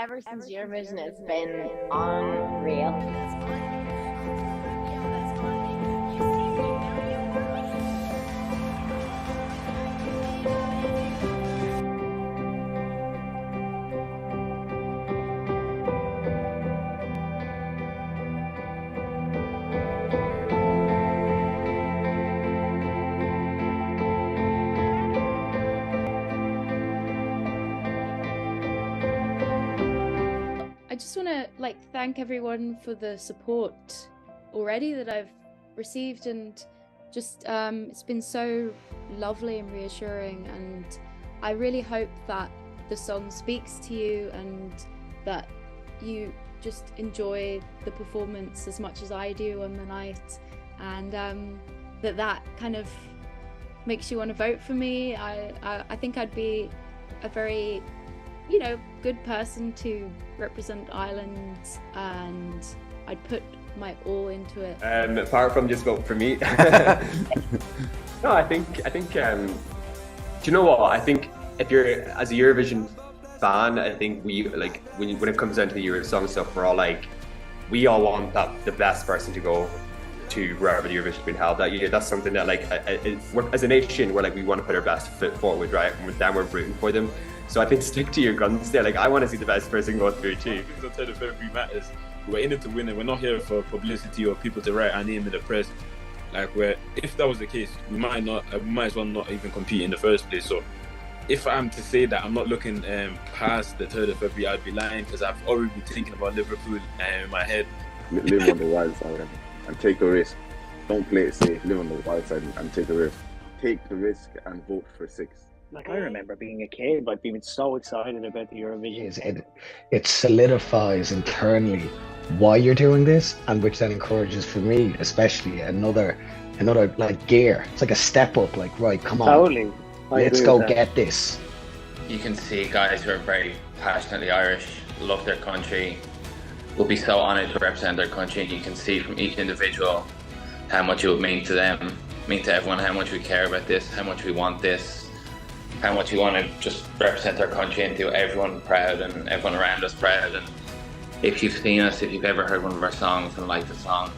ever since Eurovision, it's been unreal. I just want to thank everyone for the support already that I've received, and just it's been so lovely and reassuring, and I really hope that the song speaks to you and that you just enjoy the performance as much as I do on the night, and that kind of makes you want to vote for me. I think I'd be a very good person to represent Ireland, and I'd put my all into it. Apart from just vote for me. No, I think do you know what? I think if you're as a Eurovision fan, I think we when it comes down to the Eurosong stuff, we're all we all want the best person to go to wherever the Eurovision's been held. That's something that as a nation, we're we want to put our best foot forward, right? And then we're rooting for them. So I think stick to your guns there. I want to see the best person go through too. Because the third of February matters. We're in it to win it. We're not here for publicity or people to write our name in the press. If that was the case, we might as well not even compete in the first place. So if I'm to say that I'm not looking past the 3rd of February, I'd be lying, because I've already been thinking about Liverpool in my head. Live on the wild side and take the risk. Don't play it safe. Live on the wild side and take the risk. Take the risk and vote for 6. I remember being a kid, being so excited about the Eurovision. It solidifies internally why you're doing this, and which then encourages, for me especially, another gear. It's like a step up. Right, come on, totally. Let's go get this. You can see guys who are very passionately Irish, love their country, will be so honoured to represent their country. You can see from each individual how much it would mean to them, mean to everyone, how much we care about this, how much we want this, how much we want to just represent our country and do everyone proud and everyone around us proud. And if you've seen us, if you've ever heard one of our songs and liked the song,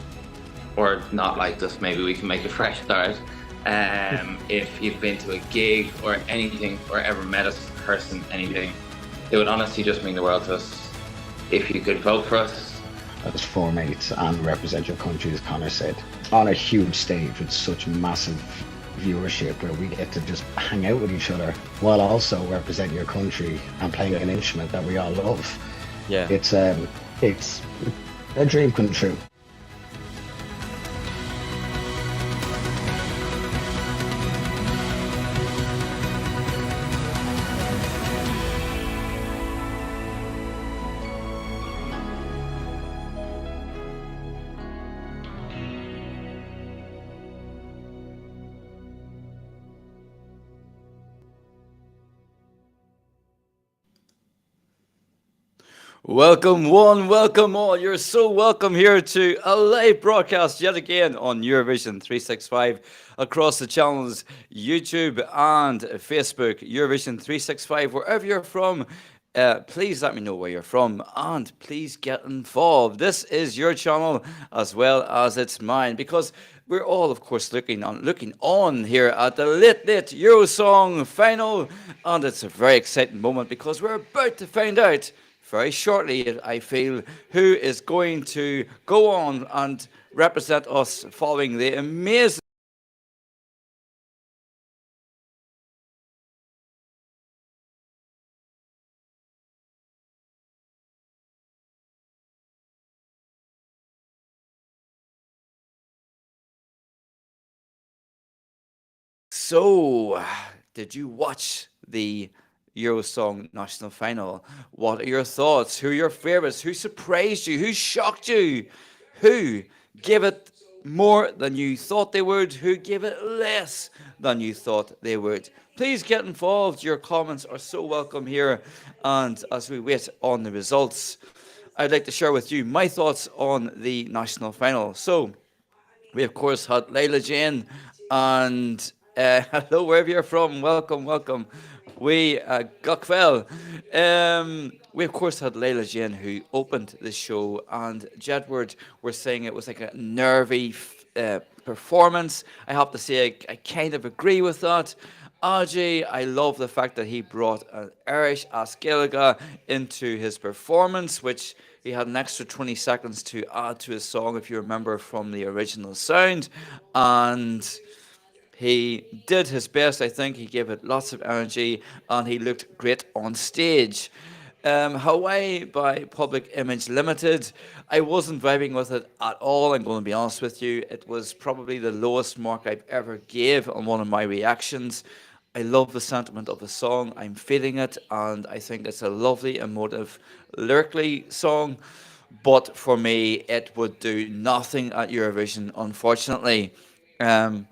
or not liked us, maybe we can make a fresh start. If you've been to a gig or anything, or ever met us in person, anything, it would honestly just mean the world to us if you could vote for us. As four mates and represent your country, as Connor said, on a huge stage with such massive viewership, where we get to just hang out with each other while also represent your country and playing an instrument that we all love. Yeah, it's a dream come true. welcome one, welcome all. You're so welcome here to a live broadcast yet again on Eurovision 365 across the channels YouTube and Facebook. Eurovision 365, wherever you're from, please let me know where you're from and please get involved. This is your channel as well as it's mine, because we're all, of course, looking on here at the Lit Eurosong final, and it's a very exciting moment because we're about to find out very shortly, I feel, who is going to go on and represent us following the amazing So, did you watch the Eurosong national final? What are your thoughts? Who are your favorites? Who surprised you? Who shocked you? Who gave it more than you thought they would? Who gave it less than you thought they would? Please get involved. Your comments are so welcome here. And as we wait on the results, I'd like to share with you my thoughts on the national final. So, we of course had Layla Jane and hello, wherever you're from. Welcome We Gokvel. We of course had Layla Jane who opened the show, and Jedward were saying it was like a nervy performance. I have to say I kind of agree with that. Aji, I love the fact that he brought an Irish Ascaliga into his performance, which he had an extra 20 seconds to add to his song, if you remember from the original sound, and he did his best, I think. He gave it lots of energy and he looked great on stage. Hawaii by Public Image Limited. I wasn't vibing with it at all, I'm going to be honest with you. It was probably the lowest mark I've ever gave on one of my reactions. I love the sentiment of the song. I'm feeling it, and I think it's a lovely, emotive, lyrically song. But for me, it would do nothing at Eurovision, unfortunately. Um,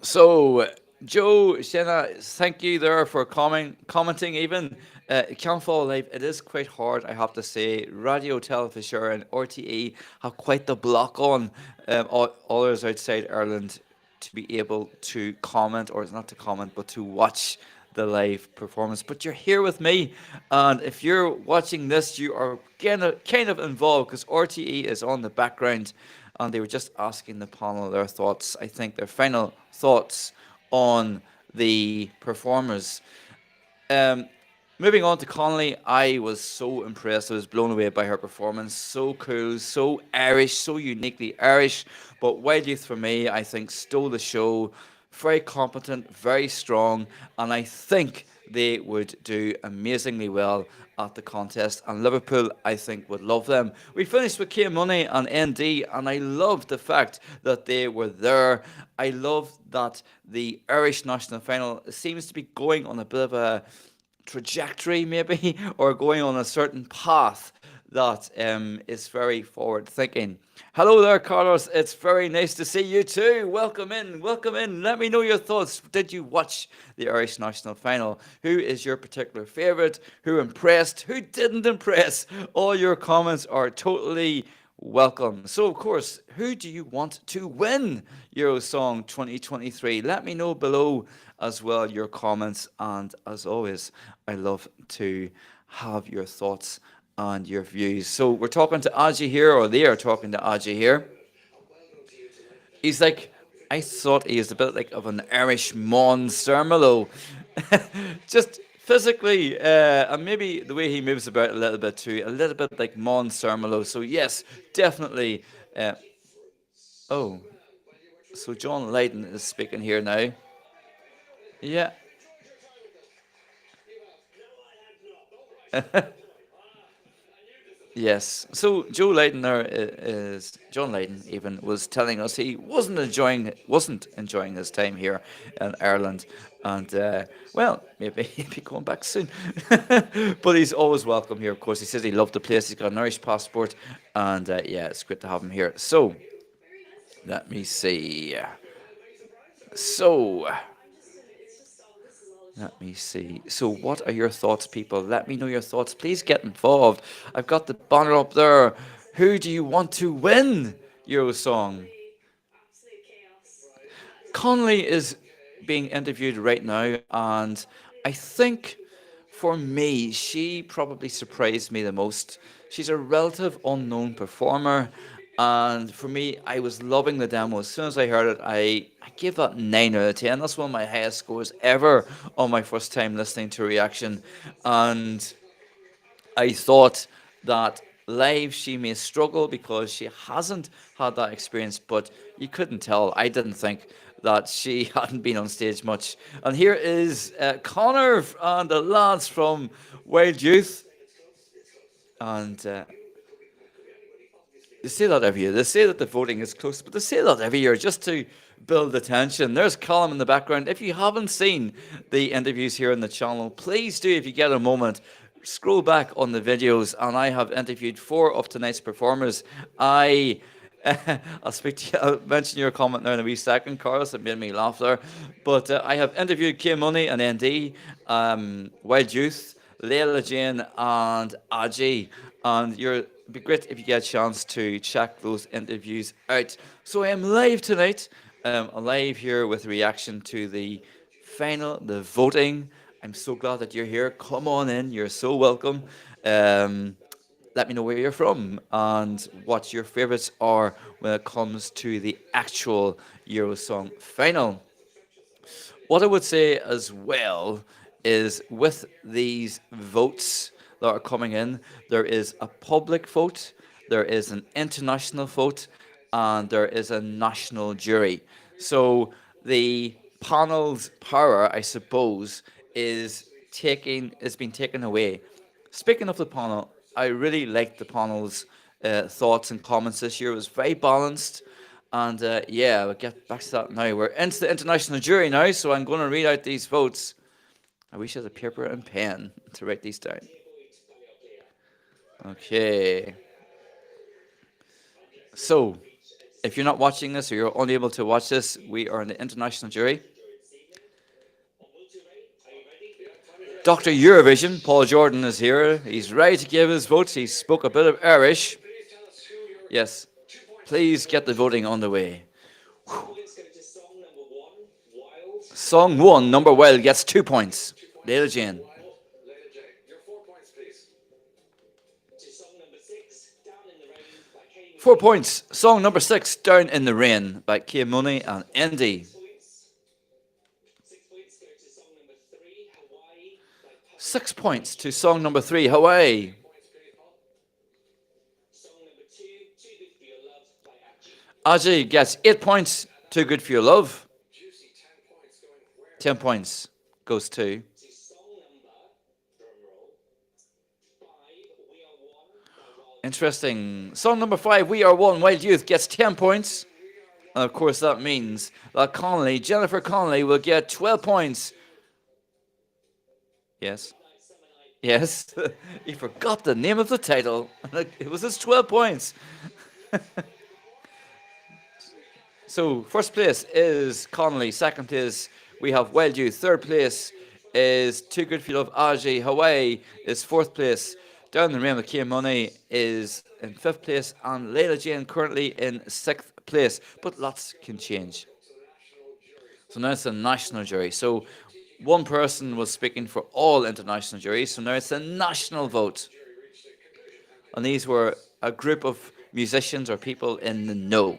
so, Joe, Sienna, thank you there for commenting even. Can't Fall Alive, it is quite hard, I have to say. Radio, Telefisher and RTE have quite the block on others outside Ireland to be able to comment, or not to comment, but to watch the live performance. But you're here with me, and if you're watching this, you are kind of involved because RTE is on the background, and they were just asking the panel their thoughts. I think their final thoughts on the performers. Um, Moving on to Connolly, I was so impressed. I was blown away by her performance. So cool, so Irish, so uniquely Irish. But Wild Youth for me, I think, stole the show. Very competent, very strong, and I think they would do amazingly well at the contest. And Liverpool, I think, would love them. We finished with K Money and ND, and I loved the fact that they were there. I love that the Irish national final seems to be going on a bit of a trajectory, maybe, or going on a certain path that is very forward thinking. Hello there, Carlos. It's very nice to see you too. Welcome in, welcome in. Let me know your thoughts. Did you watch the Irish national final? Who is your particular favourite? Who impressed? Who didn't impress? All your comments are totally welcome. So, of course, who do you want to win Eurosong 2023? Let me know below as well your comments, and as always, I love to have your thoughts and your views. So we're talking to Aji here, or they are talking to Aji here. He's like, I thought he was a bit like of an Irish Mon Sermolo. Just physically, and maybe the way he moves about a little bit too, a little bit like Mon Sermolo. So yes, definitely. Oh, so John Lydon is speaking here now. Yeah. Yes. So Joe Lydon there is John Lydon even was telling us he wasn't enjoying his time here in Ireland, and well, maybe he'll be going back soon. But he's always welcome here. Of course, he says he loved the place. He's got an Irish passport, and yeah, it's great to have him here. So let me see. So. Let me see. So what are your thoughts, people? Let me know your thoughts. Please get involved. I've got the banner up there. Who do you want to win Eurosong? Connolly is being interviewed right now, and I think for me, she probably surprised me the most. She's a relative unknown performer, and for me, I was loving the demo. As soon as I heard it, I gave that 9 out of 10. That's one of my highest scores ever on my first time listening to Reaction. And I thought that live she may struggle because she hasn't had that experience, but you couldn't tell. I didn't think that she hadn't been on stage much. And here is Connor and the lads from Wild Youth. And they say that every year. They say that the voting is close, but they say that every year just to build attention. There's Colin in the background. If you haven't seen the interviews here on the channel, please do, if you get a moment, scroll back on the videos, and I have interviewed 4 of tonight's performers. I'll speak to you. I'll mention your comment now in a wee second, Carlos. It made me laugh there. But I have interviewed K Money and ND, Wild Youth, Layla Jane, and Aji. And it'd be great if you get a chance to check those interviews out. So I am live tonight. I'm live here with reaction to the final, the voting, I'm so glad that you're here. Come on in. You're so welcome. Let me know where you're from and what your favorites are when it comes to the actual Eurosong final. What I would say as well is with these votes that are coming in, there is a public vote, there is an international vote, and there is a national jury. So the panel's power, I suppose, is being taken away. Speaking of the panel, I really liked the panel's thoughts and comments this year. It was very balanced. And yeah, we'll get back to that now. We're into the international jury now, so I'm going to read out these votes. I wish I had a paper and pen to write these down. Okay. So, if you're not watching this or you're unable to watch this, we are in the international jury. Dr. Eurovision, Paul Jordan, is here. He's ready to give his votes. He spoke a bit of Irish. Yes. Please get the voting on the way. Song 1, Number Wild, gets 2 points. Leila Jane. 4 points. Song number 6, Down in the Rain, by Kia Money and Indy. 6 points to song number 3, Hawaii. Aji gets 8 points. Too Good For Your Love. 10 points goes to interesting. Song number 5, We Are One, Wild Youth, gets 10 points. And of course, that means that Jennifer Connolly, will get 12 points. Yes. Yes. He forgot the name of the title. It was his 12 points. So, first place is Connolly. Second place, we have Wild Youth. Third place is Too Good For Your Love, Aji. Hawaii is fourth place. Down the Rain with Kia Money is in fifth place. And Leila Jane currently in sixth place. But lots can change. So now it's a national jury. So one person was speaking for all international juries. So now it's a national vote. And these were a group of musicians or people in the know.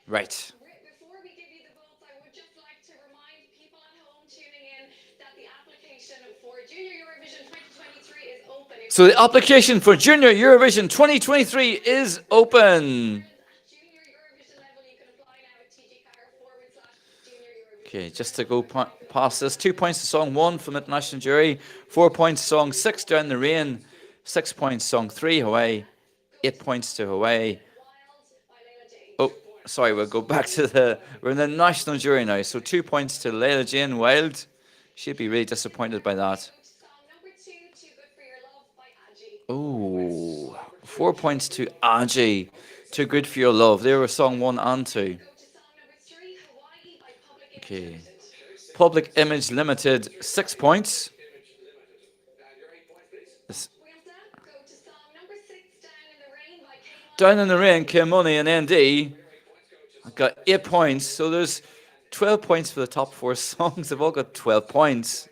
Right. Before we give you the votes, I would just like to remind people at home tuning in that the application for Junior Eurovision 2023 is open. So the application for Junior Eurovision 2023 is open. Okay, just to go past this, 2 points to song 1 from the international jury, 4 points song 6, Down the Rain, 6 points song 3, Hawaii, 8 points to Hawaii. Oh, sorry, we'll go back to we're in the national jury now. So 2 points to Leila Jane Wild. She'd be really disappointed by that. Oh, 4 points to Aji. Too Good For Your Love. They were song 1 and 2. Okay. Public Image Limited, 6 points. Down in the Rain, Kim Money and ND. I've got 8 points, so there's 12 points for the top 4 songs. They've all got 12 points.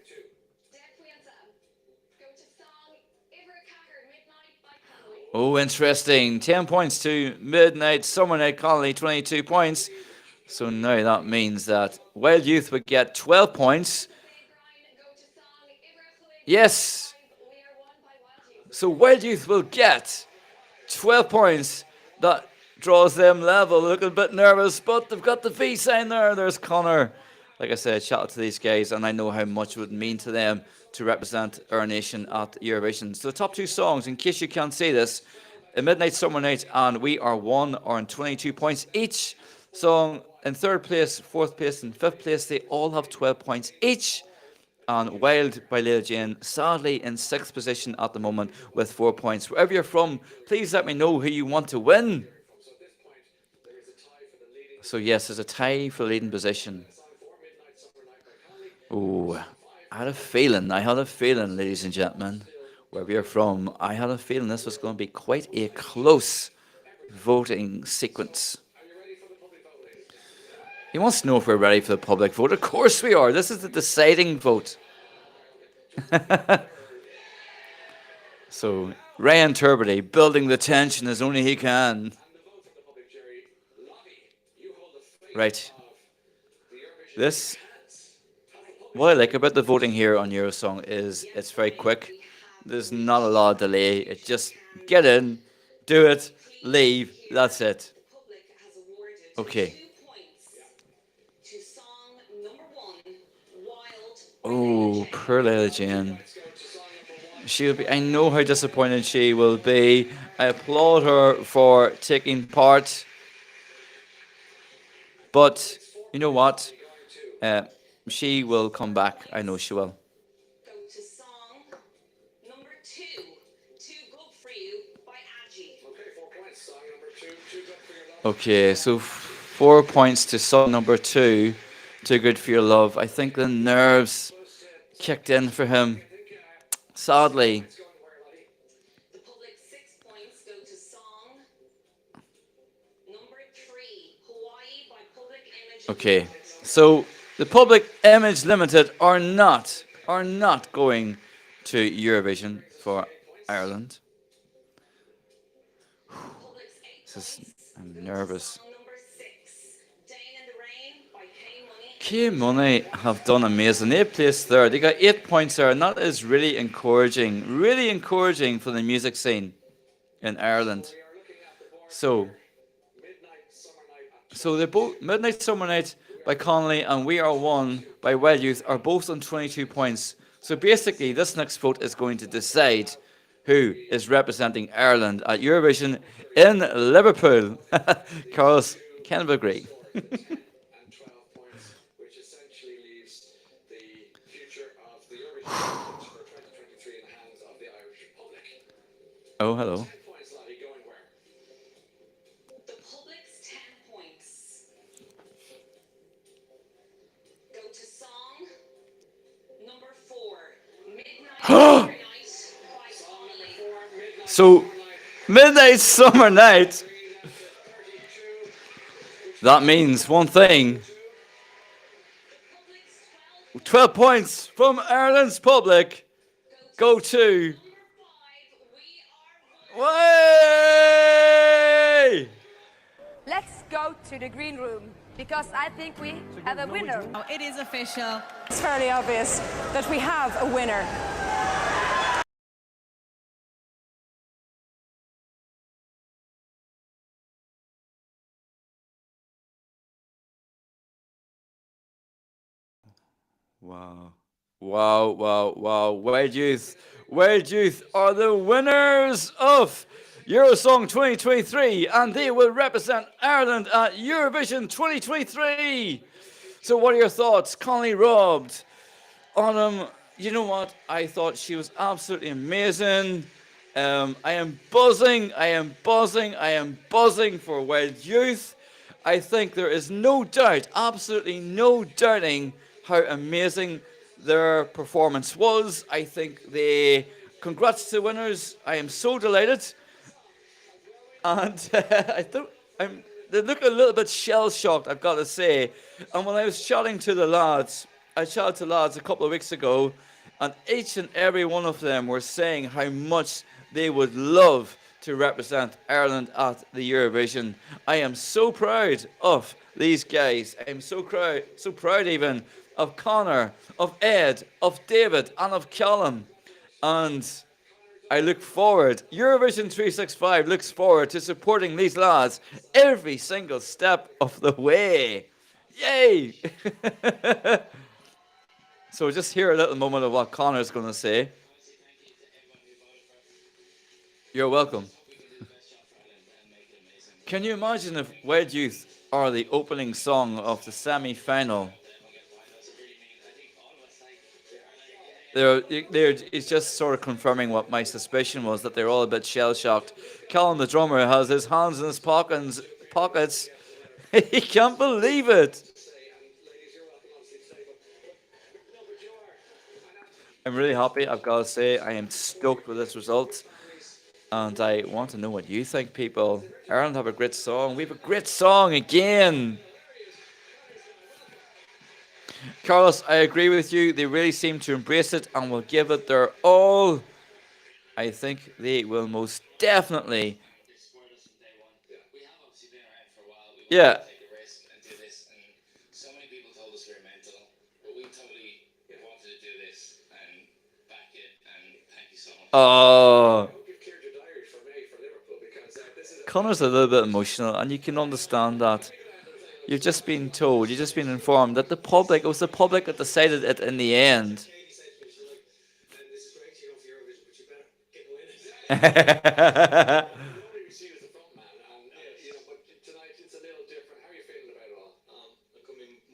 Oh, interesting. 10 points to Midnight Summer Night Colony, 22 points. So now that means that Wild Youth would get 12 points. Yes. So Wild Youth will get 12 points. That draws them level. They're looking a bit nervous, but they've got the V sign there. There's Connor. Like I said, shout out to these guys, and I know how much it would mean to them to represent our nation at Eurovision. So the top 2 songs, in case you can't see this, A Midnight Summer Night and We Are One are on 22 points each. Song in 3rd place, 4th place, and 5th place, they all have 12 points each. And Wild by Leila Jane, sadly in 6th position at the moment with 4 points. Wherever you're from, please let me know who you want to win. So yes, there's a tie for the leading position. Oh, I had a feeling, ladies and gentlemen, wherever you're from, I had a feeling this was going to be quite a close voting sequence. He wants to know if we're ready for the public vote. Of course we are. This is the deciding vote. So, Ryan Turbiddy building the tension as only he can. Right. This, what I like about the voting here on Eurosong is it's very quick. There's not a lot of delay. It just get in, do it, leave. That's it. Okay. Oh, poor Leila Jane. She'll be. I know how disappointed she will be. I applaud her for taking part. But you know what? She will come back. I know she will. Okay, so 4 points to song number 2, Too Good for Your Love. I think the nerves kicked in for him. Sadly. Okay, so the Public Image Limited are not going to Eurovision for Ireland. I'm nervous. K-Money have done amazing. They placed third. They got 8 points there, and that is really encouraging for the music scene in Ireland. So they're both Midnight Summer Night by Connolly and We Are One by Wild Youth are both on 22 points. So basically, this next vote is going to decide who is representing Ireland at Eurovision in Liverpool. Carlos, kind of agree. Oh, hello. The public's 10 points go to song number 4, Midnight Summer Night by Connolly. So, Midnight Summer Night. That means one thing. 12 points from Ireland's public go to... Way! Let's go to the green room because I think we have a winner. Oh, it is official. It's fairly obvious that we have a winner. Wow. Wow, wow, wow. Wild Youth are the winners of Eurosong 2023, and they will represent Ireland at Eurovision 2023. So what are your thoughts? Connolly robbed. Autumn, you know what? I thought she was absolutely amazing. I am buzzing for Wild Youth. I think there is no doubt, absolutely no doubting how amazing their performance was. I think congrats to the winners. I am so delighted. And they look a little bit shell-shocked, I've got to say. And when I was chatting to the lads, I chatted to lads a couple of weeks ago, and each and every one of them were saying how much they would love to represent Ireland at the Eurovision. I am so proud of these guys. I am so proud even of Connor, of Ed, of David, and of Callum. And I look forward, Eurovision 365 looks forward to supporting these lads every single step of the way. Yay! So just hear a little moment of what Connor's going to say. You're welcome. Can you imagine if Wild Youth are the opening song of the semi-final? It's just sort of confirming what my suspicion was, that they're all a bit shell-shocked. Callum, the drummer, has his hands in his pockets. He can't believe it. I'm really happy, I've got to say. I am stoked with this result. And I want to know what you think, people. Ireland have a great song. We have a great song again. Carlos, I agree with you. They really seem to embrace it and will give it their all. I think they will most definitely. Yeah. Oh. Connor's a little bit emotional, and you can understand that. You've just been told, you've just been informed that it was the public that decided it in the end.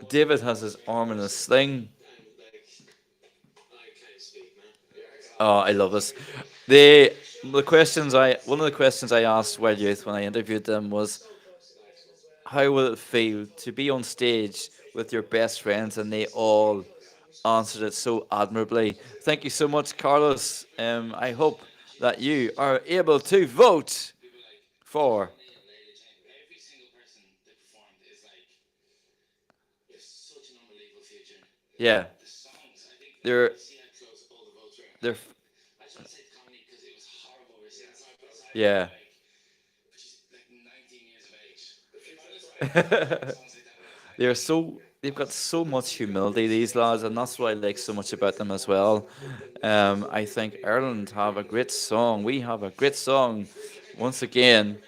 David has his arm in a sling. Oh, I love this. One of the questions I asked Wild Youth when I interviewed them was, how will it feel to be on stage with your best friends? And they all answered it so admirably. Thank you so much, Carlos. I hope that you are able to vote for. Yeah. They're yeah. They've got so much humility, these lads, and that's what I like so much about them as well. I think Ireland have a great song. We have a great song. Once again,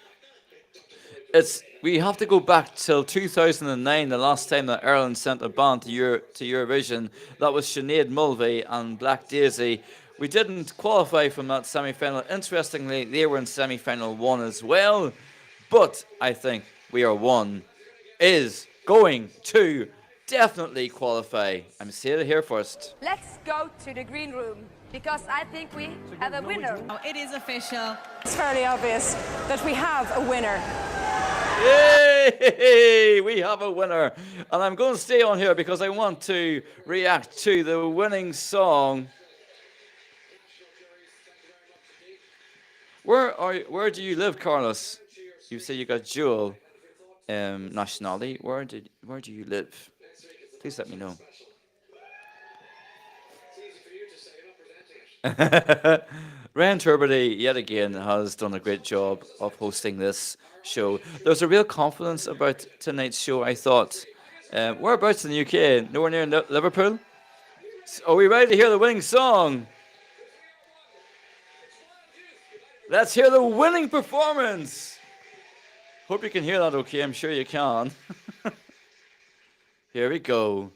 we have to go back till 2009, the last time that Ireland sent a band to Eurovision. That was Sinead Mulvey and Black Daisy. We didn't qualify from that semi-final. Interestingly, they were in semi-final 1 as well. But I think We Are One is going to definitely qualify. I'm saying it here first. Let's go to the green room because I think we have a winner. It is official. It's fairly obvious that we have a winner. Yay! We have a winner. And I'm going to stay on here because I want to react to the winning song. Where do you live, Carlos? You say you got dual nationality. Where do you live? Please let me know. Ryan Turbiddy, yet again, has done a great job of hosting this show. There's a real confidence about tonight's show, I thought. Whereabouts in the UK? Nowhere near Liverpool? Are we ready to hear the winning song? Let's hear the winning performance. Hope you can hear that okay. I'm sure you can. Here we go.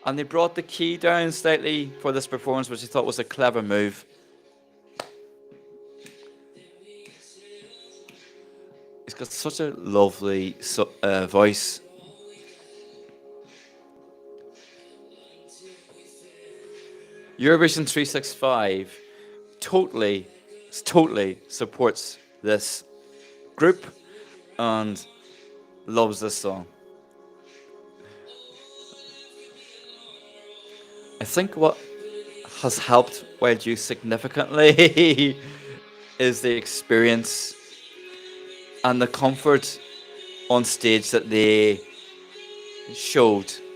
And they brought the key down slightly for this performance, which I thought was a clever move. He's got such a lovely voice. Eurovision 365 totally supports this group and loves this song. I think what has helped Wild Youth significantly is the experience and the comfort on stage that they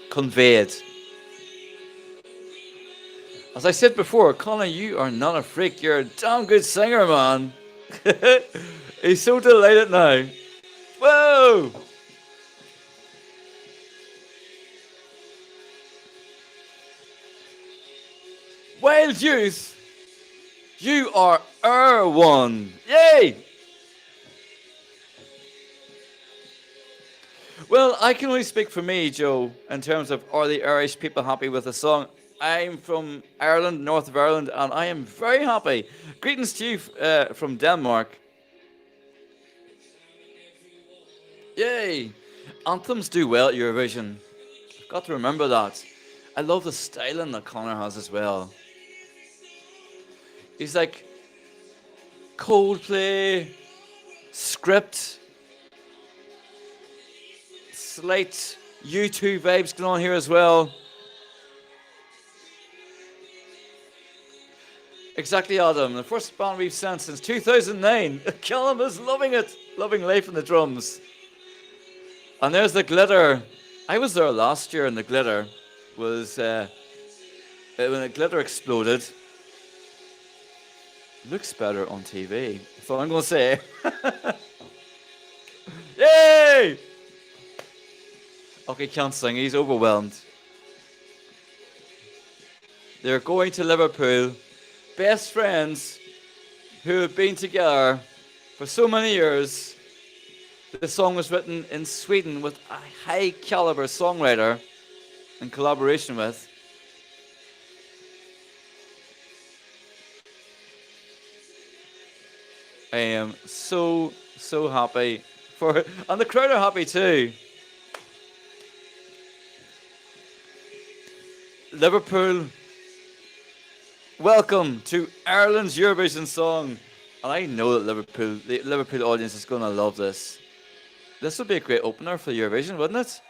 conveyed. As I said before, Connor, you are not a freak. You're a damn good singer, man. He's so delighted now. Whoa! Wild Youth, you are our one. Yay! Well, I can only speak for me, Joe, in terms of are the Irish people happy with the song. I'm from Ireland, north of Ireland, and I am very happy. Greetings to you from Denmark. Yay! Anthems do well at Eurovision. I've got to remember that. I love the styling that Connor has as well. He's like Coldplay, script, slight U2 vibes going on here as well. Exactly, Adam. The first band we've sent since 2009. Callum is loving it. Loving life in the drums. And there's the glitter I was there last year, and the glitter was when the glitter exploded. Looks better on TV. That's all I'm gonna say. Yay! Okay, can't sing. He's overwhelmed. They're going to Liverpool. Best friends who have been together for so many years. The song was written in Sweden with a high caliber songwriter in collaboration with. I am so happy for it. And the crowd are happy too. Liverpool, welcome to Ireland's Eurovision song. And I know that the Liverpool audience is going to love this. This would be a great opener for Eurovision, wouldn't it?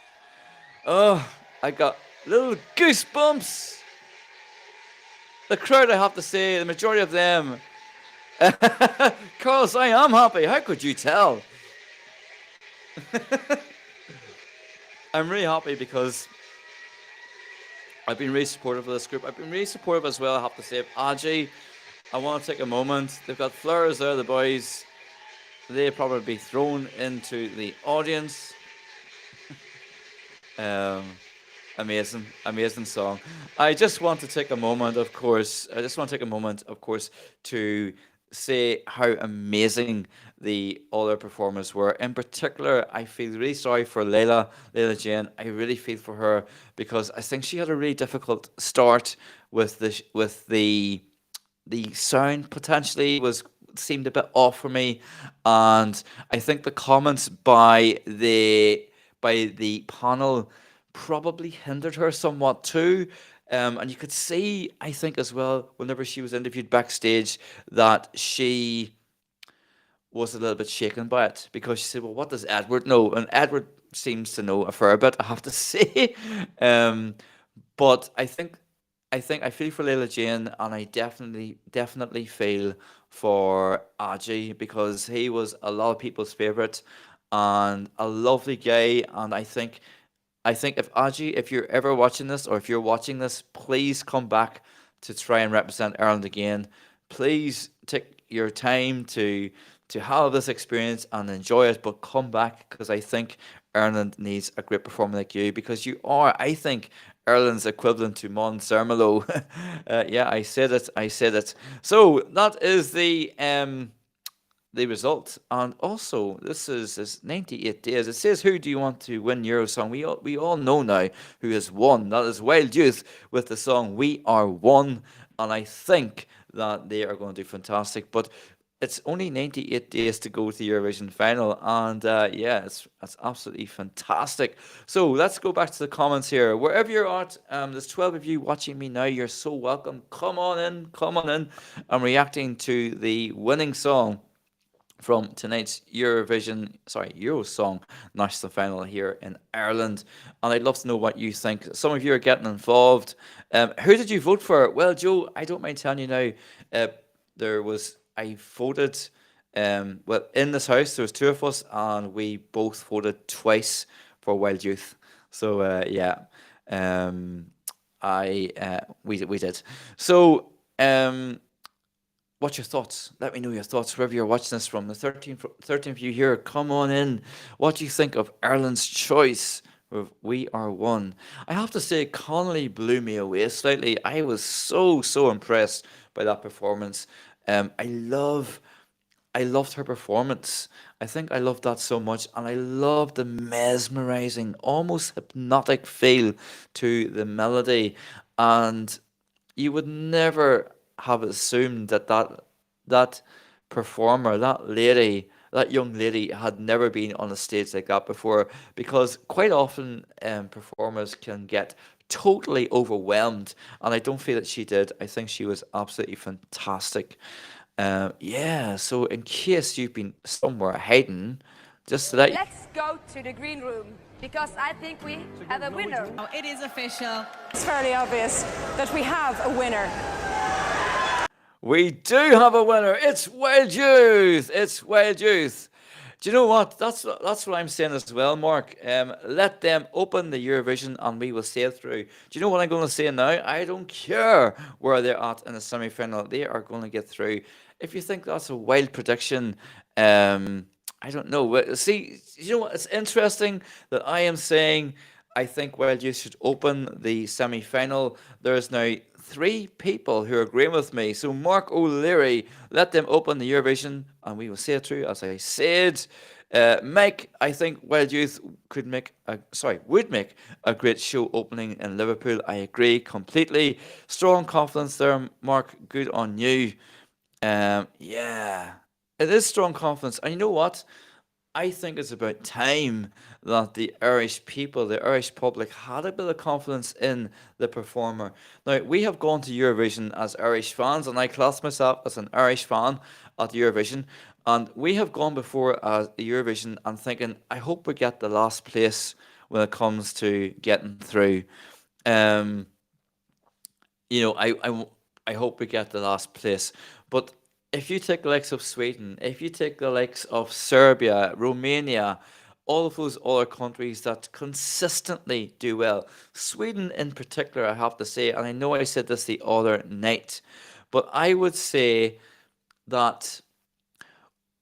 Oh, I got little goosebumps. The crowd, I have to say, the majority of them. Carlos, I am happy. How could you tell? I'm really happy because I've been really supportive of this group. I've been really supportive as well, I have to say, of Aji. I want to take a moment. They've got flowers there, the boys. They'll probably be thrown into the audience. Amazing song. I just want to take a moment, of course, to say how amazing the other performers were. In particular, I feel really sorry for Leila Jane. I really feel for her because I think she had a really difficult start with the sound potentially seemed a bit off for me, and I think the comments by the panel probably hindered her somewhat too. And you could see, I think as well, whenever she was interviewed backstage, that she was a little bit shaken by it because she said, well, what does Edward know? And Edward seems to know a fair bit, I have to say. But I think I feel for Leila Jane, and I definitely feel for Aji because he was a lot of people's favourite and a lovely guy. And I think if Aji, if you're ever watching this or if you're watching this, please come back to try and represent Ireland again. Please take your time to have this experience and enjoy it, but come back because I think Ireland needs a great performer like you because you are, I think, Ireland's equivalent to Mon Sermelo. Yeah, I said it. So that is the result, and also this is 98 days. It says, who do you want to win Eurosong? We all know now who has won. That is Wild Youth with the song We Are One, and I think that they are going to do fantastic. But it's only 98 days to go to the Eurovision final, and yeah, it's absolutely fantastic. So let's go back to the comments here. Wherever you're at, there's 12 of you watching me now. You're so welcome. Come on in. I'm reacting to the winning song from tonight's Eurosong national final here in Ireland, and I'd love to know what you think. Some of you are getting involved. Who did you vote for? Well, Joe, I don't mind telling you now. I voted. Well, in this house there was two of us, and we both voted twice for Wild Youth. So yeah, we did. So what's your thoughts? Let me know your thoughts wherever you're watching this from. The 13 of you here, come on in. What do you think of Ireland's choice of We Are One? I have to say, Connolly blew me away slightly. I was so impressed by that performance. I loved her performance. I think I loved that so much, and I loved the mesmerizing, almost hypnotic feel to the melody. And you would never have assumed that performer, that young lady had never been on a stage like that before, because quite often performers can get totally overwhelmed, and I don't feel that she did. I think she was absolutely fantastic. Yeah, so in case you've been somewhere hiding, just to let you... Let's go to the green room, because I think we have a winner. Oh, it is official. It's fairly obvious that we have a winner. We do have a winner. It's Wild Youth. Do you know what? That's what I'm saying as well, Mark. Let them open the Eurovision and we will sail through. Do you know what I'm going to say now? I don't care where they're at in the semi-final. They are going to get through. If you think that's a wild prediction, I don't know. See, you know what? It's interesting that I am saying I think Wild Youth should open the semi-final. There's now 3 people who are agreeing with me. So Mark O'Leary, let them open the Eurovision and we will see it through, as I said. Mike, I think Wild Youth would make a great show opening in Liverpool. I agree completely. Strong confidence there, Mark. Good on you. Yeah, it is strong confidence. And you know what? I think it's about time that the Irish people, the Irish public, had a bit of confidence in the performer. Now, we have gone to Eurovision as Irish fans, and I class myself as an Irish fan at Eurovision. And we have gone before Eurovision and thinking, I hope we get the last place when it comes to getting through. Um, I hope we get the last place. But if you take the likes of Sweden, if you take the likes of Serbia, Romania, all of those other countries that consistently do well, Sweden in particular, I have to say, and I know I said this the other night, but I would say that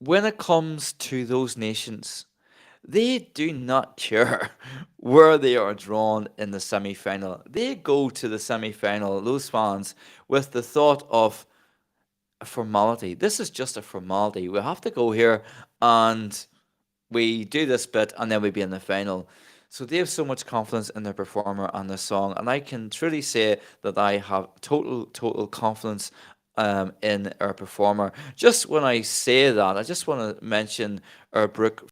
when it comes to those nations, they do not care where they are drawn in the semi-final. They go to the semi-final, those fans, with the thought of a formality. This is just a formality. We have to go here and we do this bit and then we be in the final. So they have so much confidence in their performer and their song, and I can truly say that I have total confidence in our performer. Just when I say that, I just want to mention our Brooke.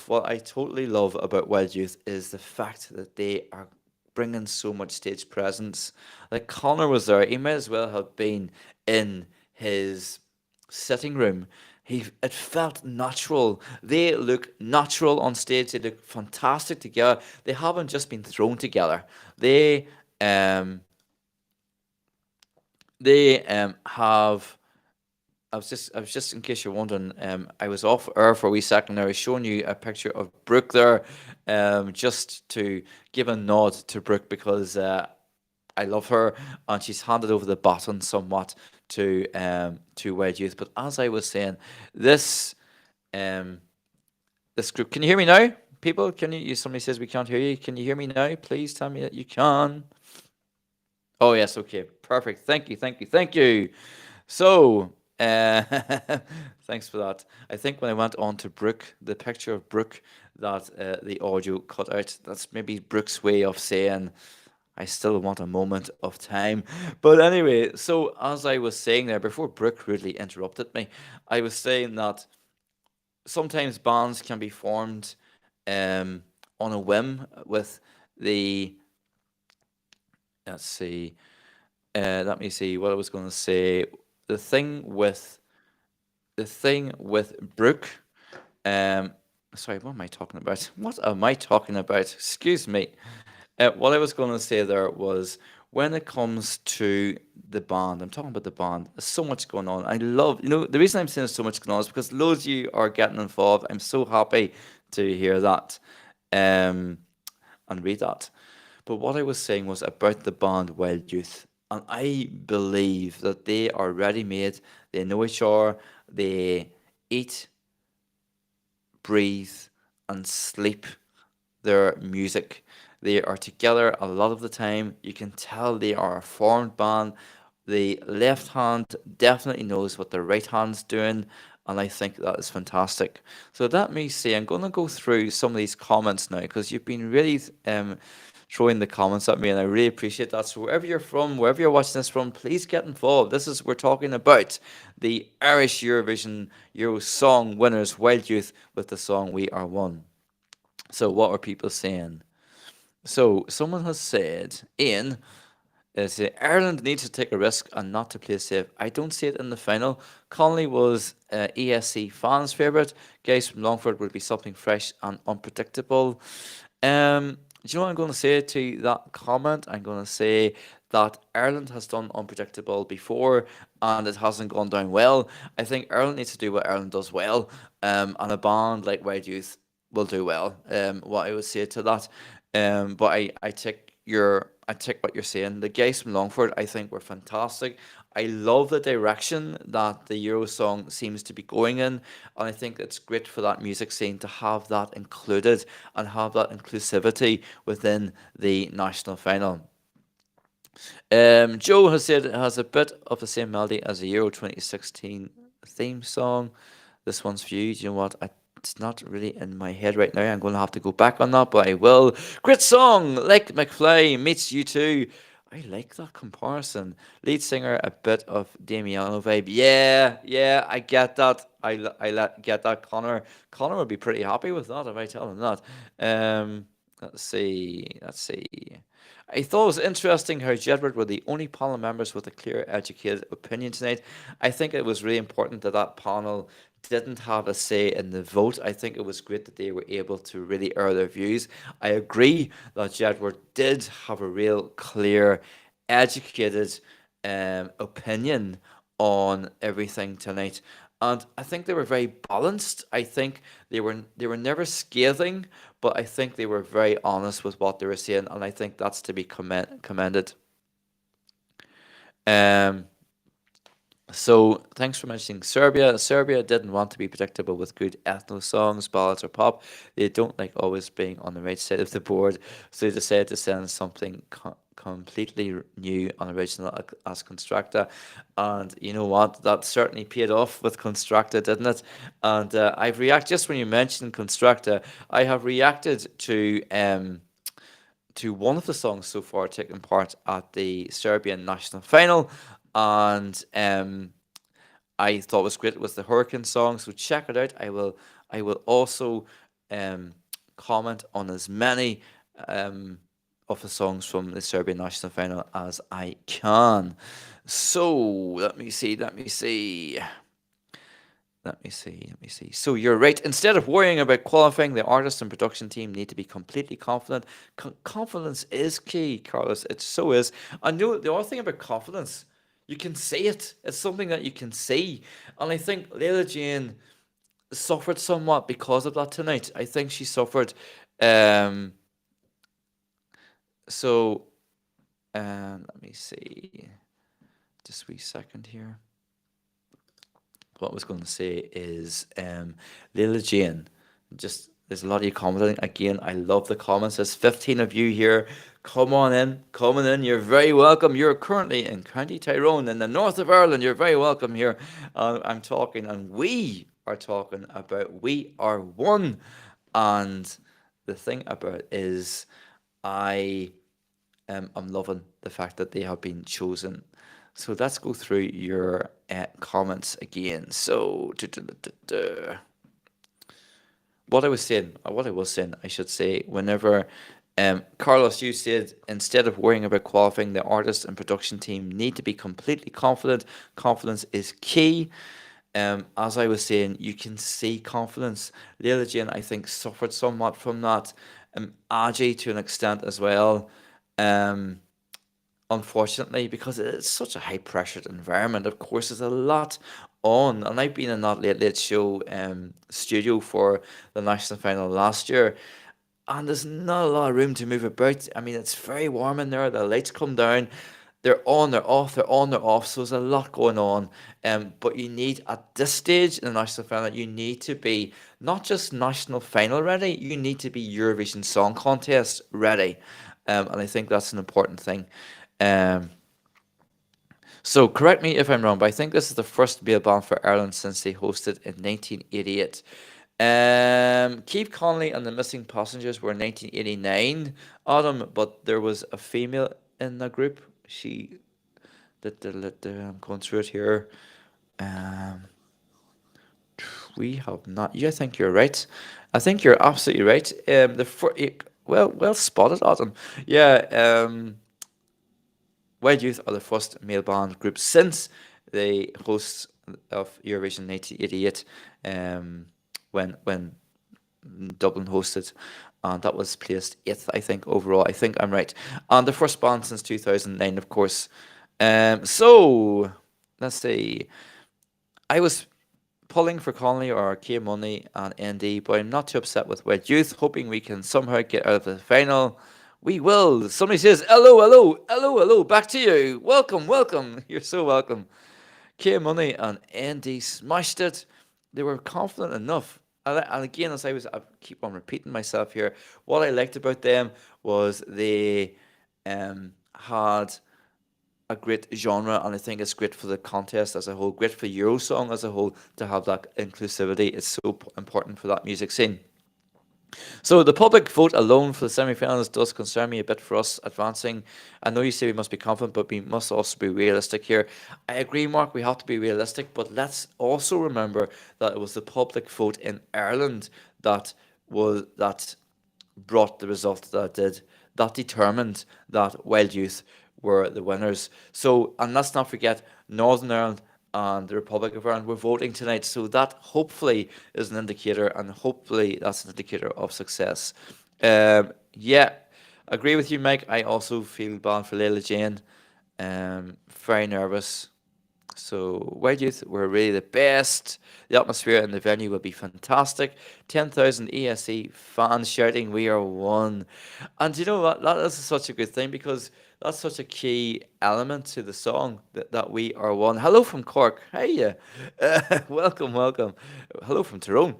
What I totally love about Wild Youth is the fact that they are bringing so much stage presence. Like Connor was there, he might as well have been in his sitting room. It felt natural. They look natural on stage. They look fantastic together. They haven't just been thrown together. They have. I was just in case you're wondering, I was off air for a wee second there. I was showing you a picture of Brooke there, just to give a nod to Brooke because I love her and she's handed over the baton somewhat to Wild Youth. But as I was saying, this this group. Can you hear me now, people? Can you? Somebody says we can't hear you. Can you hear me now? Please tell me that you can. Oh yes, okay, perfect. Thank you, thank you, thank you. So. Thanks for that. I think when I went on to Brooke, the picture of Brooke that the audio cut out, that's maybe Brooke's way of saying, I still want a moment of time. But anyway, so as I was saying there, before Brooke rudely interrupted me, I was saying that sometimes bands can be formed on a whim with the, let's see, let me see what I was going to say. The thing with Brooke, sorry, what am I talking about? What am I talking about? Excuse me. What I was going to say there was when it comes to the band, I'm talking about the band. There's so much going on. I love, the reason I'm saying there's so much going on is because loads of you are getting involved. I'm so happy to hear that and read that. But what I was saying was about the band Wild Youth. And I believe that they are ready-made. They know each other. They eat, breathe, and sleep their music. They are together a lot of the time. You can tell they are a formed band. The left hand definitely knows what the right hand's doing. And I think that is fantastic. So let me see. I'm going to go through some of these comments now because you've been really throwing the comments at me, and I really appreciate that. So wherever you're from, wherever you're watching this from, please get involved. We're talking about the Irish Eurovision Eurosong winners, Wild Youth, with the song "We Are One." So what are people saying? So someone has said, Ian, Ireland needs to take a risk and not to play safe. I don't see it in the final. Connolly was ESC fans' favourite. Guys from Longford would be something fresh and unpredictable. Do you know what I'm going to say to that comment? I'm going to say that Ireland has done unpredictable before and it hasn't gone down well. I think Ireland needs to do what Ireland does well, and a band like Wild Youth will do well. What I would say to that. But I take what you're saying. The guys from Longford, I think, were fantastic. I love the direction that the Eurosong seems to be going in, and I think it's great for that music scene to have that included and have that inclusivity within the national final. Joe has said it has a bit of the same melody as the Euro 2016 theme song. This one's for you. Do you know what? It's not really in my head right now. I'm going to have to go back on that, but I will. Great song, like McFly meets U2. I like that comparison. Lead singer, a bit of Damiano vibe. Yeah, I get that. Get that. Connor would be pretty happy with that if I tell him that. Let's see. I thought it was interesting how Jedward were the only panel members with a clear, educated opinion tonight. I think it was really important that panel didn't have a say in the vote. I think it was great that they were able to really air their views. I agree that Jedward did have a real clear, educated opinion on everything tonight. And I think they were very balanced. I think they were never scathing, but I think they were very honest with what they were saying, and I think that's to be commended. So thanks for mentioning Serbia. Serbia didn't want to be predictable with good ethno songs, ballads, or pop. They don't like always being on the right side of the board, so they decided to send something completely new and original as Constructa. And you know what? That certainly paid off with Constructa, didn't it? And I've reacted, just when you mentioned Constructa, I have reacted to one of the songs so far taking part at the Serbian national final. And I thought it was great. It was the Hurricane song, so check it out. I will also comment on as many of the songs from the Serbian national final as I can. So let me see. So you're right. Instead of worrying about qualifying, the artist and production team need to be completely confident. Confidence is key, Carlos. It so is. And you know the other thing about confidence, you can see it. It's something that you can see. And I think Leila Jane suffered somewhat because of that tonight. I think she suffered. Let me see. Just a wee second here. What I was going to say is Leila Jane. There's a lot of you commenting. Again, I love the comments. There's 15 of you here. Come on in. Coming in. You're very welcome. You're currently in County Tyrone in the north of Ireland. You're very welcome here. I'm talking, and we are talking about We Are One. And the thing about it is I'm loving the fact that they have been chosen. So let's go through your comments again. So what I was saying, I should say, whenever Carlos, you said instead of worrying about qualifying, the artist and production team need to be completely confident. Confidence is key. As I was saying, you can see confidence. Leila Jane, I think, suffered somewhat from that. Aji to an extent as well. Unfortunately, because it's such a high-pressured environment. Of course, there's a lot on, and I've been in that Late Show studio for the national final last year, and there's not a lot of room to move about. I mean, it's very warm in there. The lights come down. They're on, they're off, they're on, they're off. So there's a lot going on. But you need, at this stage in the national final, you need to be not just national final ready, you need to be Eurovision Song Contest ready. And I think that's an important thing. So correct me if I'm wrong, but I think this is the first male band for Ireland since they hosted in 1988. Keith Connolly and the Missing Passengers were 1989, Autumn, but there was a female in the group. She, I'm going through it here. We have not. I think you're right. I think you're absolutely right. Well spotted, Autumn. Yeah. Wild Youth are the first male band group since the hosts of Eurovision 1988. When Dublin hosted, and that was placed 8th, I think, overall. I think I'm right. And the first band since 2009, of course. So, let's see. I was pulling for Connolly or K Money and ND, but I'm not too upset with Wild Youth, hoping we can somehow get out of the final. We will. Somebody says, hello, back to you. Welcome. You're so welcome. K Money and ND smashed it. They were confident enough. And again, I keep on repeating myself here, what I liked about them was they had a great genre, and I think it's great for the contest as a whole, great for Eurosong as a whole, to have that inclusivity. It's so important for that music scene. So the public vote alone for the semi-finals does concern me a bit for us advancing. I know you say we must be confident, but we must also be realistic here. I agree, Mark, we have to be realistic, but let's also remember that it was the public vote in Ireland that brought the result that it did, that determined that Wild Youth were the winners. So, and let's not forget, Northern Ireland and the Republic of Ireland were voting tonight, so that hopefully is an indicator, and hopefully that's an indicator of success. Yeah, agree with you, Mike. I also feel bad for Leila Jane. Very nervous. So, Wild Youth were really the best. The atmosphere in the venue will be fantastic. 10,000 ESE fans shouting, "We are one." And you know what? That is such a good thing, because that's such a key element to the song, that we are one. Hello from Cork. Hey, welcome. Hello from Tyrone.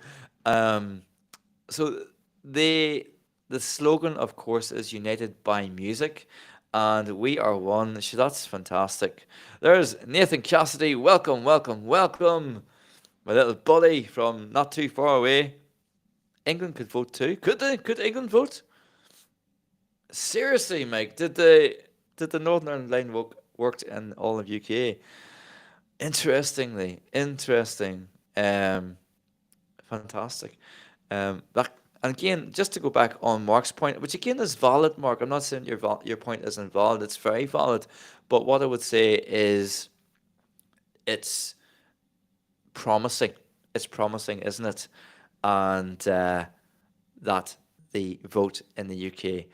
So the slogan, of course, is united by music, and we are one. So that's fantastic. There's Nathan Cassidy. Welcome. My little buddy from not too far away. England could vote too. Could they? Could England vote? Seriously, Mike, did the Northern Ireland line worked in all of UK? Interesting. Fantastic. That, and again, just to go back on Mark's point, which again is valid, Mark. I'm not saying your point isn't valid. It's very valid. But what I would say is, it's promising. It's promising, isn't it? And that the vote in the UK,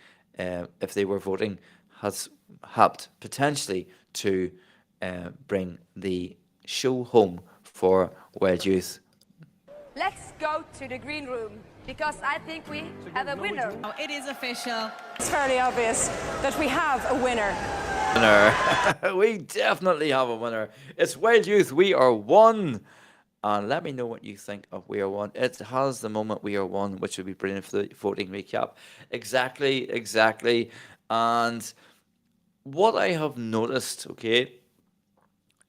if they were voting, has helped potentially to bring the show home for Wild Youth. Let's go to the green room, because I think we have a winner. It is official. It's fairly obvious that we have a winner. We definitely have a winner. It's Wild Youth. We are one. And let me know what you think of We Are One. It has the moment We Are One, which would be brilliant for the voting recap. Exactly. And what I have noticed, okay,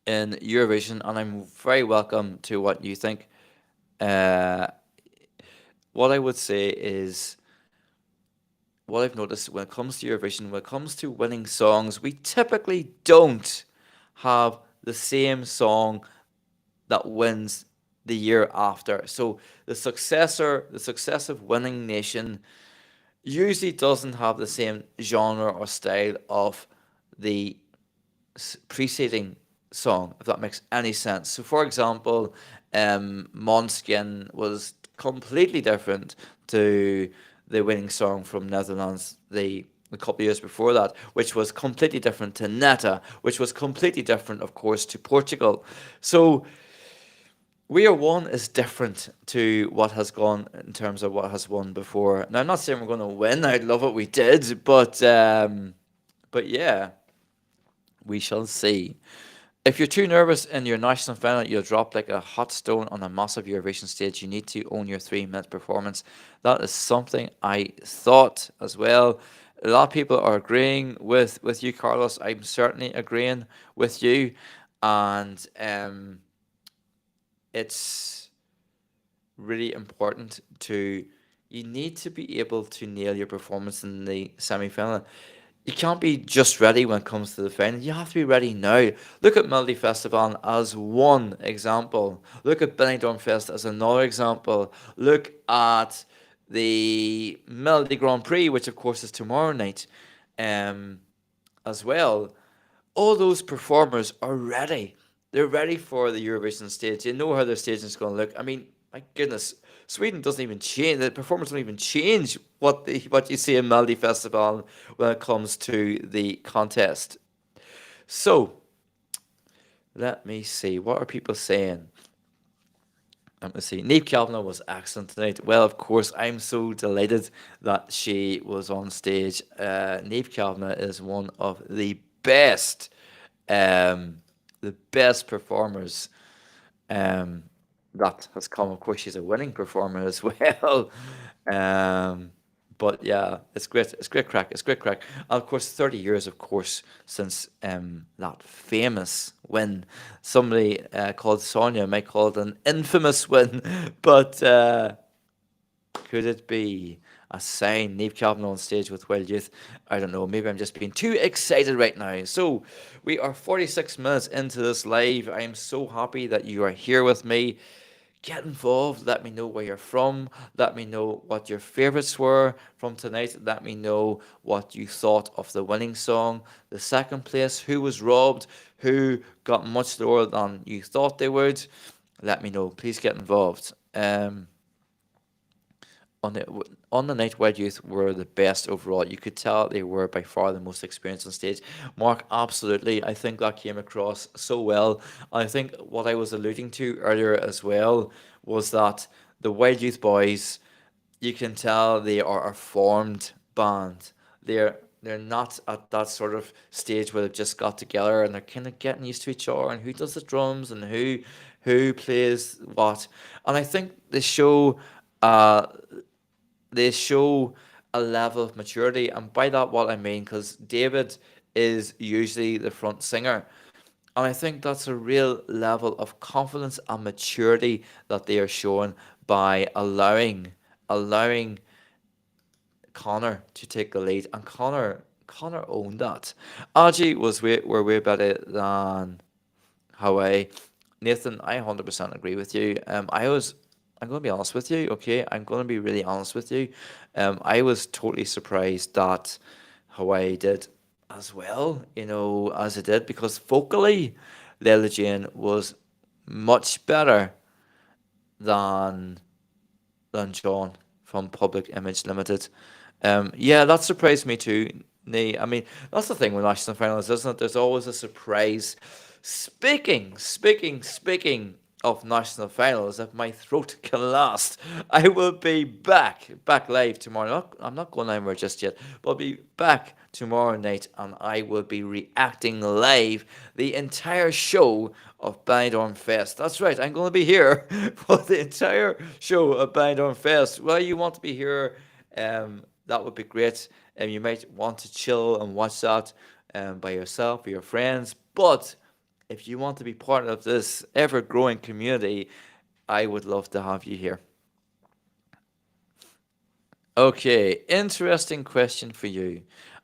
in Eurovision, and I'm very welcome to what you think, what I would say is, what I've noticed when it comes to Eurovision, when it comes to winning songs, we typically don't have the same song that wins the year after. So the successive winning nation usually doesn't have the same genre or style of the preceding song, if that makes any sense. So for example, Måneskin was completely different to the winning song from Netherlands a couple of years before that, which was completely different to Netta, which was completely different, of course, to Portugal. So We Are One is different to what has gone in terms of what has won before. Now, I'm not saying we're going to win. I'd love it we did, but yeah, we shall see. If you're too nervous in your national final, you'll drop like a hot stone on a massive Eurovision stage. You need to own your 3-minute performance. That is something I thought as well. A lot of people are agreeing with you, Carlos. I'm certainly agreeing with you. And it's really important to, you need to be able to nail your performance in the semi-final. You can't be just ready when it comes to the final. You have to be ready now. Look at Melody Festival as one example. Look at Benidorm Fest as another example. Look at the Melody Grand Prix, which of course is tomorrow night, as well. All those performers are ready. They're ready for the Eurovision stage. They know how their stage is going to look. I mean, my goodness, Sweden doesn't even change. The performers don't even change what you see in Melody Festival when it comes to the contest. So, let me see. What are people saying? Let me see. Neve Kavanagh was excellent tonight. Well, of course, I'm so delighted that she was on stage. Neve Kavanagh is one of the best performers that has come. Of course, she's a winning performer as well. But yeah, it's great. It's great crack. It's great crack. And of course, 30 years, of course, since that famous win. Somebody called Sonia might call it an infamous win, but could it be a sign? Neve Kavanagh on stage with Wild Youth. I don't know. Maybe I'm just being too excited right now. So we are 46 minutes into this live. I am so happy that you are here with me. Get involved. Let me know where you're from. Let me know what your favorites were from tonight. Let me know what you thought of the winning song, the second place, who was robbed, who got much lower than you thought they would. Let me know. Please get involved. On the night, Wild Youth were the best overall. You could tell they were by far the most experienced on stage. Mark, absolutely. I think that came across so well. I think what I was alluding to earlier as well was that the Wild Youth boys, you can tell they are a formed band. They're not at that sort of stage where they've just got together and they're kind of getting used to each other and who does the drums and who plays what. And I think they show a level of maturity, and by that what I mean, because David is usually the front singer, and I think that's a real level of confidence and maturity that they are showing by allowing Connor to take the lead, and Connor owned that. Aji were way better than Hawaii. Nathan, I 100% agree with you. I'm going to be honest with you, okay? I'm going to be really honest with you. I was totally surprised that Hawaii did as well, as it did, because vocally, Leila Jane was much better than John from Public Image Limited. Yeah, that surprised me too. I mean, that's the thing with national finals, isn't it? There's always a surprise. Speaking of national finals, if my throat can last, I will be back live tomorrow. I'm not going anywhere just yet, but I'll be back tomorrow night, and I will be reacting live the entire show of Benidorm Fest. That's right, I'm going to be here for the entire show of Benidorm Fest. Well, you want to be here, that would be great. You might want to chill and watch that by yourself or your friends, but if you want to be part of this ever-growing community, I would love to have you here. Okay, interesting question for you.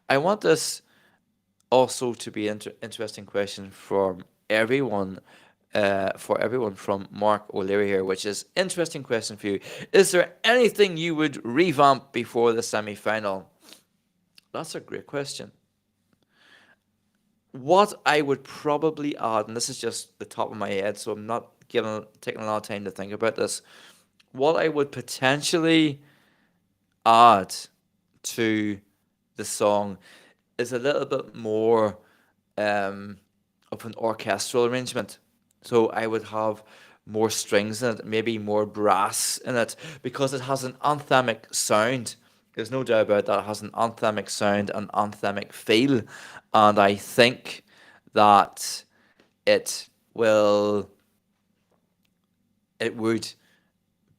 I want this also to be an interesting question for everyone from Mark O'Leary here, which is interesting question for you. Is there anything you would revamp before the semi-final? That's a great question. What I would probably add, and this is just the top of my head, so I'm not taking a lot of time to think about this. What I would potentially add to the song is a little bit more of an orchestral arrangement. So I would have more strings in it, maybe more brass in it, because it has an anthemic sound. There's no doubt about that. It has an anthemic sound, an anthemic feel, and I think that it would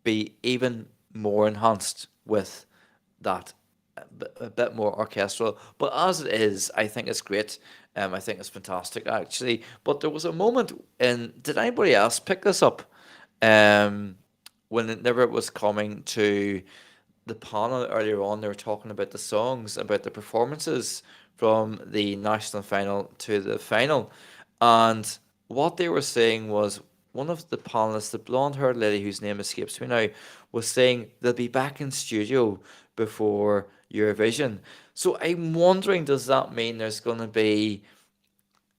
be even more enhanced with that, a bit more orchestral. But as it is, I think it's great. I think it's fantastic, actually. But there was a moment did anybody else pick this up? whenever it was coming to the panel earlier on, they were talking about the songs, about the performances from the national final to the final. And what they were saying was one of the panelists, the blonde haired lady whose name escapes me now, was saying they'll be back in studio before Eurovision. So I'm wondering, does that mean there's going to be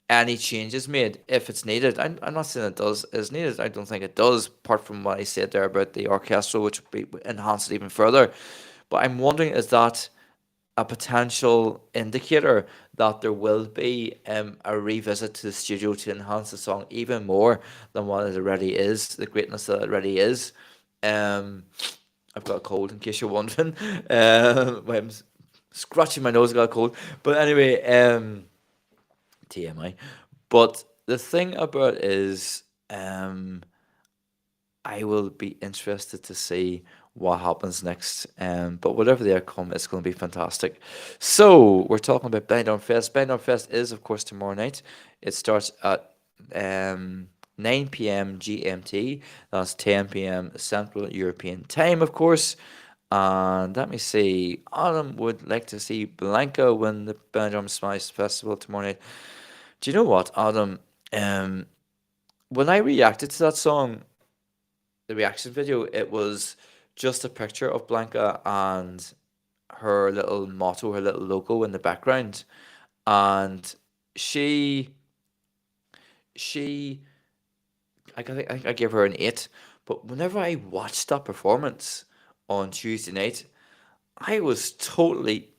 any changes made if it's needed? I'm not saying it does is needed. I don't think it does, apart from what I said there about the orchestral, which would be enhance it even further. But I'm wondering, is that a potential indicator that there will be a revisit to the studio to enhance the song even more than what it already is, the greatness that it already is? I've got a cold, in case you're wondering. I'm scratching my nose, I got a cold. But anyway, TMI. But the thing about it is, I will be interested to see what happens next. But whatever the outcome, it's going to be fantastic. So we're talking about Benidorm Fest. Benidorm Fest is, of course, tomorrow night. It starts at 9 p.m. GMT. That's 10 p.m. Central European Time, of course. And let me see. Adam would like to see Blanca win the Benidorm Spice Festival tomorrow night. Do you know what, Adam? When I reacted to that song, the reaction video, it was just a picture of Blanca and her little motto, her little logo in the background. And she I gave her an 8. But whenever I watched that performance on Tuesday night, I was totally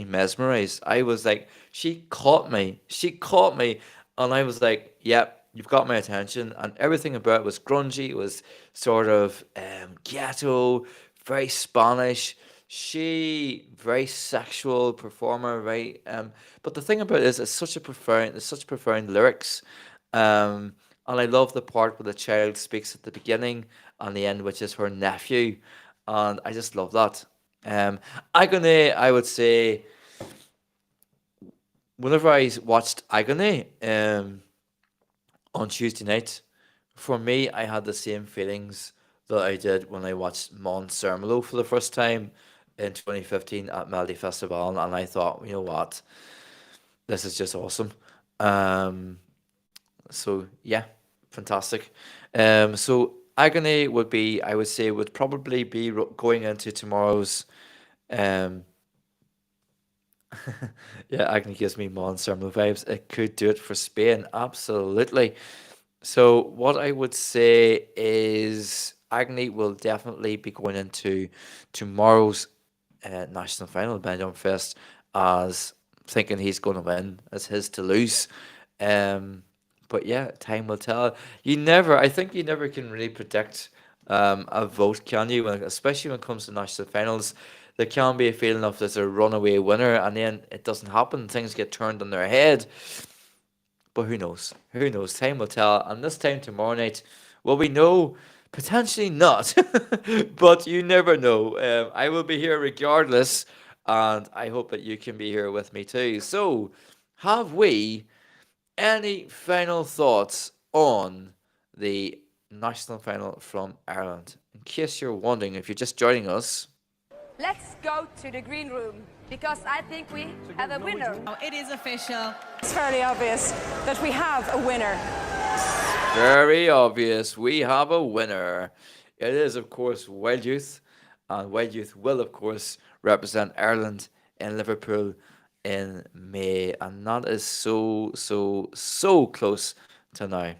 mesmerized. I was like, she caught me. She caught me. And I was like, yep, you've got my attention. And everything about it was grungy. It was sort of ghetto, very Spanish. She very sexual performer, right? But the thing about it is, it's such profound lyrics. And I love the part where the child speaks at the beginning and the end, which is her nephew. And I just love that. Agony, I would say, whenever I watched Agony on Tuesday night, for me, I had the same feelings that I did when I watched Mon Sermolo for the first time in 2015 at Melody Festival, and I thought, you know what, this is just awesome. So yeah, fantastic. So Agony would be, I would say, would probably be going into tomorrow's. Yeah, Agony gives me Mon Sermolo vibes. It could do it for Spain, absolutely. So what I would say is Agony will definitely be going into tomorrow's national final, Benidorm Fest, as thinking he's going to win, as his to lose. But yeah, time will tell. I think you never can really predict a vote, can you? Especially when it comes to national finals, there can be a feeling of there's a runaway winner, and then it doesn't happen. Things get turned on their head. But who knows? Who knows? Time will tell. And this time tomorrow night, well, we know potentially not, but you never know. I will be here regardless, and I hope that you can be here with me too. So, have we any final thoughts on the national final from Ireland? In case you're wondering, if you're just joining us, Let's go to the green room because I think we have a winner. It is official. It's fairly obvious that we have a winner. very obvious, we have a winner. It is, of course, Wild Youth, and Wild Youth will, of course, represent Ireland in Liverpool in May, and that is so close to now.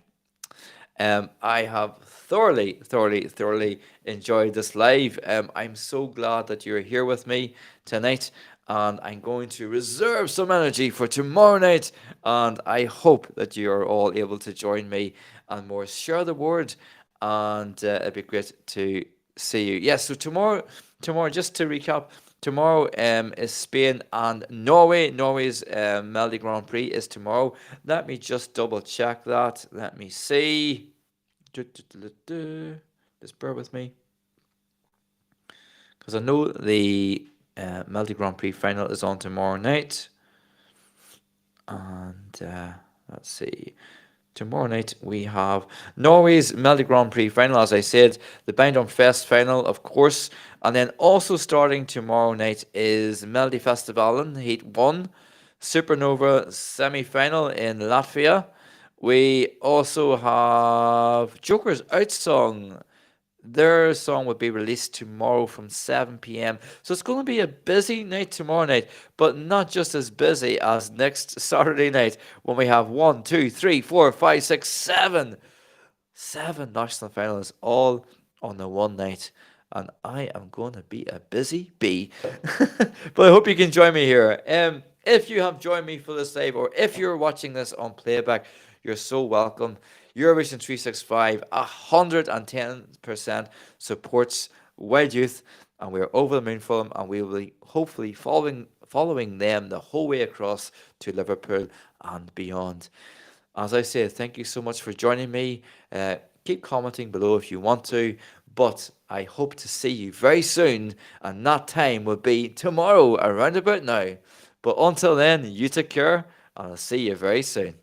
I have thoroughly enjoyed this live. I'm so glad that you're here with me tonight, and I'm going to reserve some energy for tomorrow night, and I hope that you're all able to join me and more. Share the word, and it'd be great to see you. Yes, so tomorrow, just to recap, tomorrow is Spain and Norway. Norway's Melody Grand Prix is tomorrow. Let me just double check that. Let me see. Just bear with me, because I know the Melody Grand Prix final is on tomorrow night. And let's see. tomorrow night we have Norway's Melody Grand Prix final, as I said, the Bindom Fest final, of course, and then also starting tomorrow night is Melody Festivalen Heat 1 Supernova semi-final in Latvia. We also have Joker's Out song. Their song will be released tomorrow from 7 p.m. So it's going to be a busy night tomorrow night, but not just as busy as next Saturday night when we have 1, 2, 3, 4, 5, 6, 7 national finals all on the one night. And I am going to be a busy bee. But I hope you can join me here. If you have joined me for this live, or if you're watching this on playback, you're so welcome. Eurovision 365, 110% supports Wild Youth, and we're over the moon for them, and we will be hopefully following them the whole way across to Liverpool and beyond. As I say, thank you so much for joining me. Keep commenting below if you want to, but I hope to see you very soon, and that time will be tomorrow around about now. But until then, you take care, and I'll see you very soon.